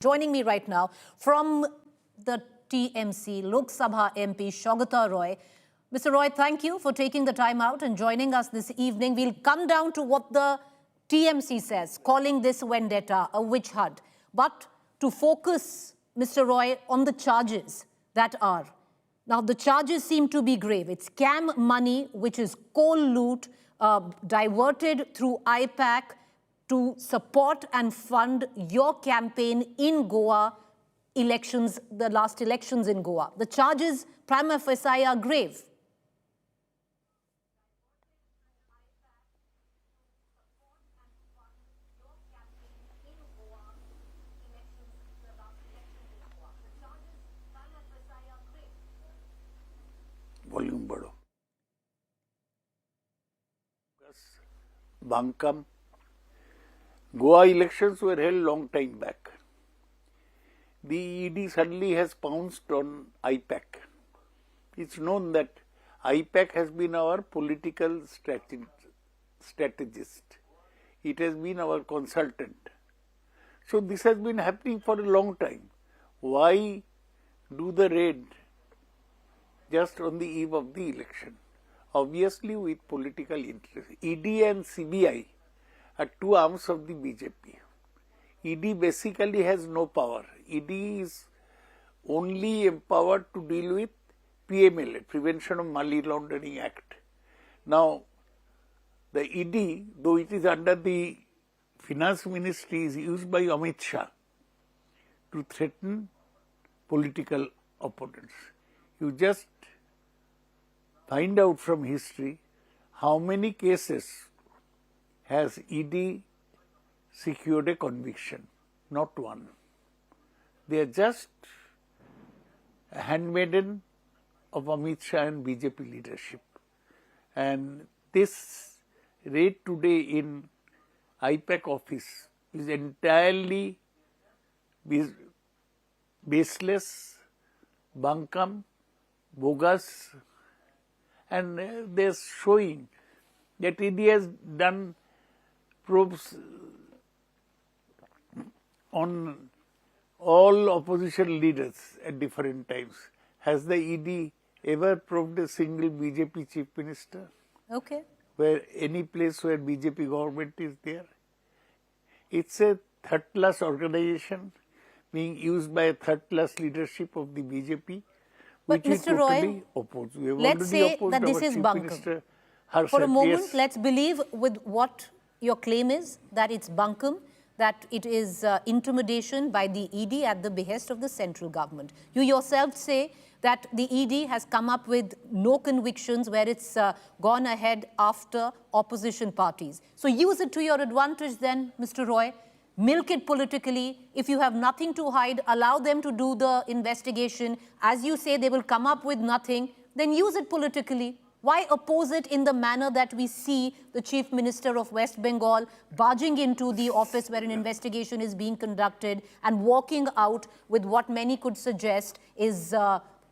Joining me right now from the TMC, Lok Sabha MP Saugata Roy. Mr. Roy, thank you for taking the time out and joining us this evening. We'll come down to what the TMC says, calling this vendetta a witch hunt. But to focus, Mr. Roy, on the charges that are. Now, the charges seem to be grave. It's scam money, which is coal loot, diverted through I-PAC to support and fund your campaign in Goa elections, the last elections in Goa. The charges prima facie are grave. Volume बढ़ो. Bankam. Goa elections were held long time back. The ED suddenly has pounced on IPAC. It's known that IPAC has been our political strategist. It has been our consultant. So this has been happening for a long time. Why do the raid just on the eve of the election? Obviously with political interest. ED and CBI are two arms of the BJP. ED basically has no power. ED is only empowered to deal with PMLA, Prevention of Money Laundering Act. Now, the ED, though it is under the Finance Ministry, is used by Amit Shah to threaten political opponents. You just find out from history how many cases has ED secured a conviction? Not one. They are just a handmaiden of Amit Shah and BJP leadership. And this raid today in IPAC office is entirely baseless, bunkum, bogus, and they're showing that ED has done probes on all opposition leaders at different times. Has the ED ever probed a single BJP chief minister? Okay. Where any place where BJP government is there? It's a third-class organization being used by a third-class leadership of the BJP. But Mr. Roy, let's say that this is bunkum. For a moment, yes. Let's believe with what your claim is, that it's bunkum, that it is intimidation by the ED at the behest of the central government. You yourself say that the ED has come up with no convictions where it's gone ahead after opposition parties. So use it to your advantage then, Mr. Roy. Milk it politically. If you have nothing to hide, allow them to do the investigation. As you say, they will come up with nothing. Then use it politically. Why oppose it in the manner that we see the Chief Minister of West Bengal barging into the office where an investigation is being conducted and walking out with what many could suggest is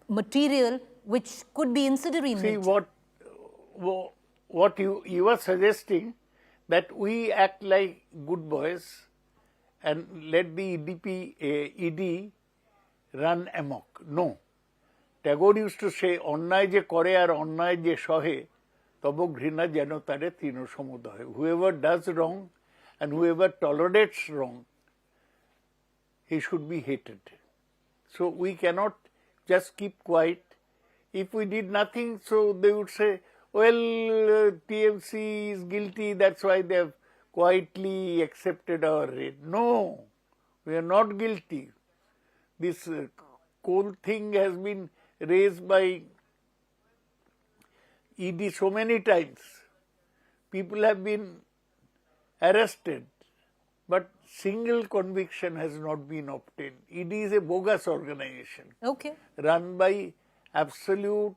material which could be incendiary in nature? See, what you are suggesting, that we act like good boys and let the ED run amok. No. Tagore used to say, "Onnay je kore ar onnay je sohe, tobo ghrina jeno tare tino samudaye." Whoever does wrong and whoever tolerates wrong, he should be hated. So we cannot just keep quiet. If we did nothing, so they would say, well, TMC is guilty, that's why they have quietly accepted our raid. No, we are not guilty. This coal thing has been raised by ED so many times. People have been arrested, but single conviction has not been obtained. ED is a bogus organization. Okay. Run by absolute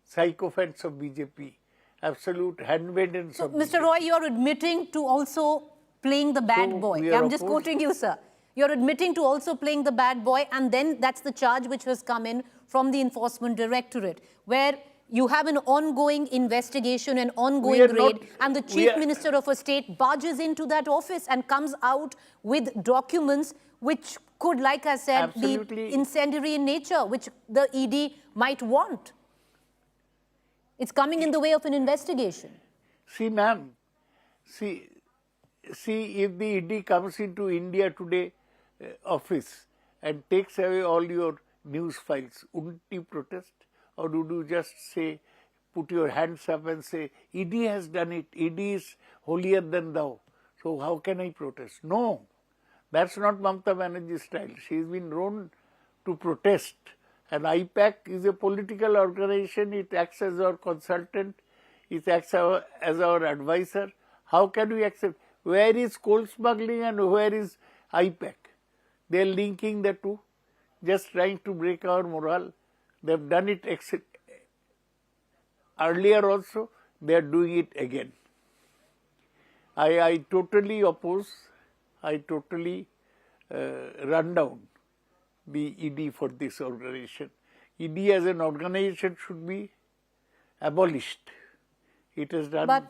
sycophants of BJP, absolute handmaidens of BJP. Mr. Roy, you're admitting to also playing the bad boy. I'm just quoting you, sir. You're admitting to also playing the bad boy, and then that's the charge which has come in from the Enforcement Directorate, where you have an ongoing investigation, an ongoing raid, and the Chief Minister of a state barges into that office and comes out with documents which could, like I said, Absolutely. be incendiary in nature, which the ED might want. It's coming in the way of an investigation. See, ma'am, see, if the ED comes into India Today office and takes away all your news files, wouldn't you protest? Or would you just say, put your hands up and say, ED has done it, ED is holier than thou, so how can I protest? No, that's not Mamata Banerjee's style. She's been known to protest. And IPAC is a political organization, it acts as our consultant, it acts as our advisor. How can we accept? Where is coal smuggling and where is IPAC? They are linking the two, just trying to break our morale. They have done it earlier also, they are doing it again. I totally oppose, I totally run down the ED for this organization. ED as an organization should be abolished. It has done. But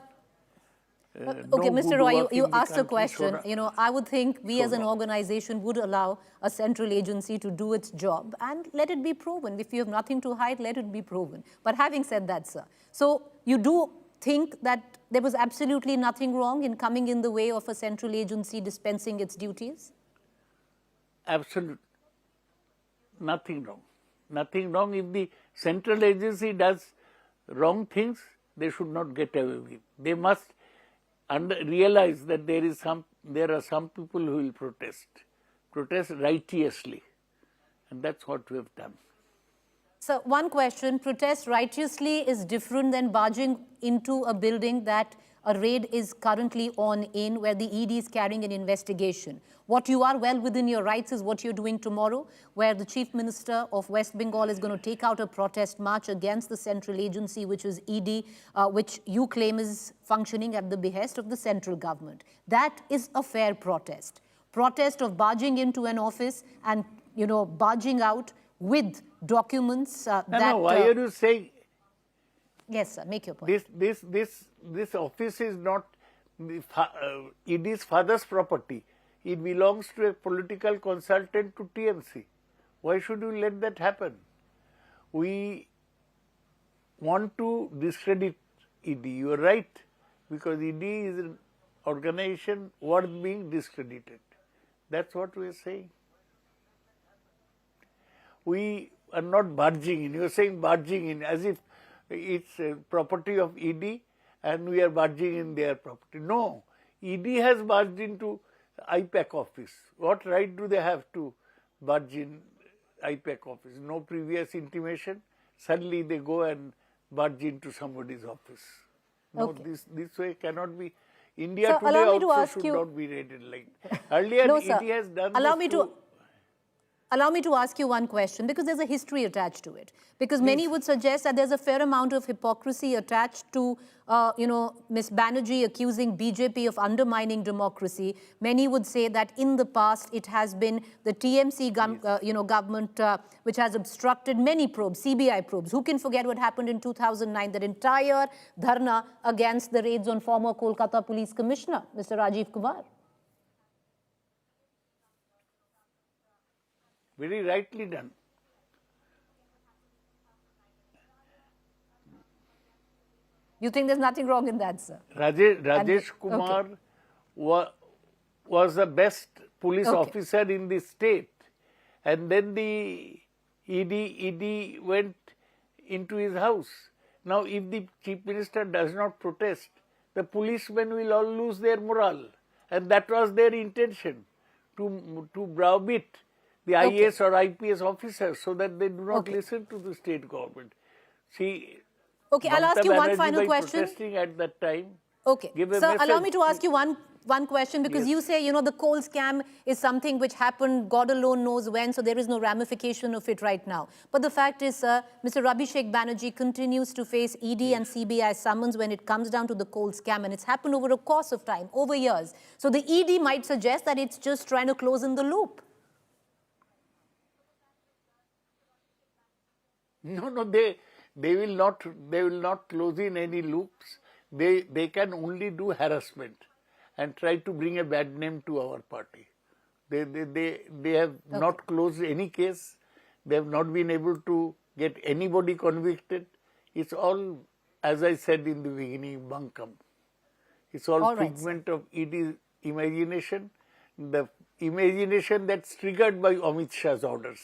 okay, Mr. Roy, you asked a question. So, you know, I would think we as an organization would allow a central agency to do its job and let it be proven. If you have nothing to hide, let it be proven. But having said that, sir, so you do think that there was absolutely nothing wrong in coming in the way of a central agency dispensing its duties? Absolutely. Nothing wrong. Nothing wrong. If the central agency does wrong things, they should not get away with. They must realize that there are some people who will protest righteously, and that's what we have done. So one question, protest righteously is different than barging into a building that a raid is currently on in, where the ED is carrying an investigation. What you are well within your rights is what you're doing tomorrow, where the Chief Minister of West Bengal is going to take out a protest march against the central agency, which is ED, which you claim is functioning at the behest of the central government. That is a fair protest. Protest of barging into an office and, you know, barging out with documents No, why are you saying? Yes, sir, make your point. This office is not ED's father's property. It belongs to a political consultant to TMC. Why should we let that happen? We want to discredit ED. You are right, because ED is an organization worth being discredited. That's what we are saying. We are not barging in. You are saying barging in as if it's a property of ED and we are barging in their property. No, ED has barged into IPAC office. What right do they have to barge in IPAC office? No previous intimation. Suddenly they go and barge into somebody's office. No, Okay. this way cannot be. India So, today allow me to also ask should you- not be rated like. Earlier, No, ED sir. has done Allow this me to Allow me to ask you one question, because there's a history attached to it. Because many would suggest that there's a fair amount of hypocrisy attached to, Ms. Banerjee accusing BJP of undermining democracy. Many would say that in the past it has been the TMC government which has obstructed many probes, CBI probes. Who can forget what happened in 2009, that entire dharna against the raids on former Kolkata Police Commissioner, Mr. Rajiv Kumar? Very rightly done. You think there's nothing wrong in that, sir? Rajesh Kumar was the best police officer in the state, and then the ED went into his house. Now, if the Chief Minister does not protest, the policemen will all lose their morale, and that was their intention, to browbeat the IAS or IPS officers so that they do not listen to the state government. See, I'll ask you one final question. Protesting at that time. Sir, allow me to ask you one question, because you say, the coal scam is something which happened, God alone knows when, so there is no ramification of it right now. But the fact is, sir, Mr. Abhishek Banerjee continues to face ED and CBI summons when it comes down to the coal scam, and it's happened over a course of time, over years. So the ED might suggest that it's just trying to close in the loop. No, they will not close in any loops. They can only do harassment and try to bring a bad name to our party. They have not closed any case. They have not been able to get anybody convicted. It's all, as I said in the beginning, bunkum. It's all figment of imagination, the imagination that's triggered by Amit Shah's orders.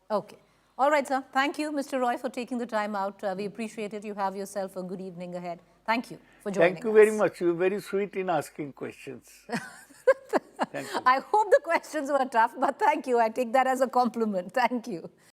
Okay. All right, sir. Thank you, Mr. Roy, for taking the time out. We appreciate it. You have yourself a good evening ahead. Thank you for joining us. Thank you very much. You were very sweet in asking questions. Thank you. I hope the questions were tough, but thank you. I take that as a compliment. Thank you.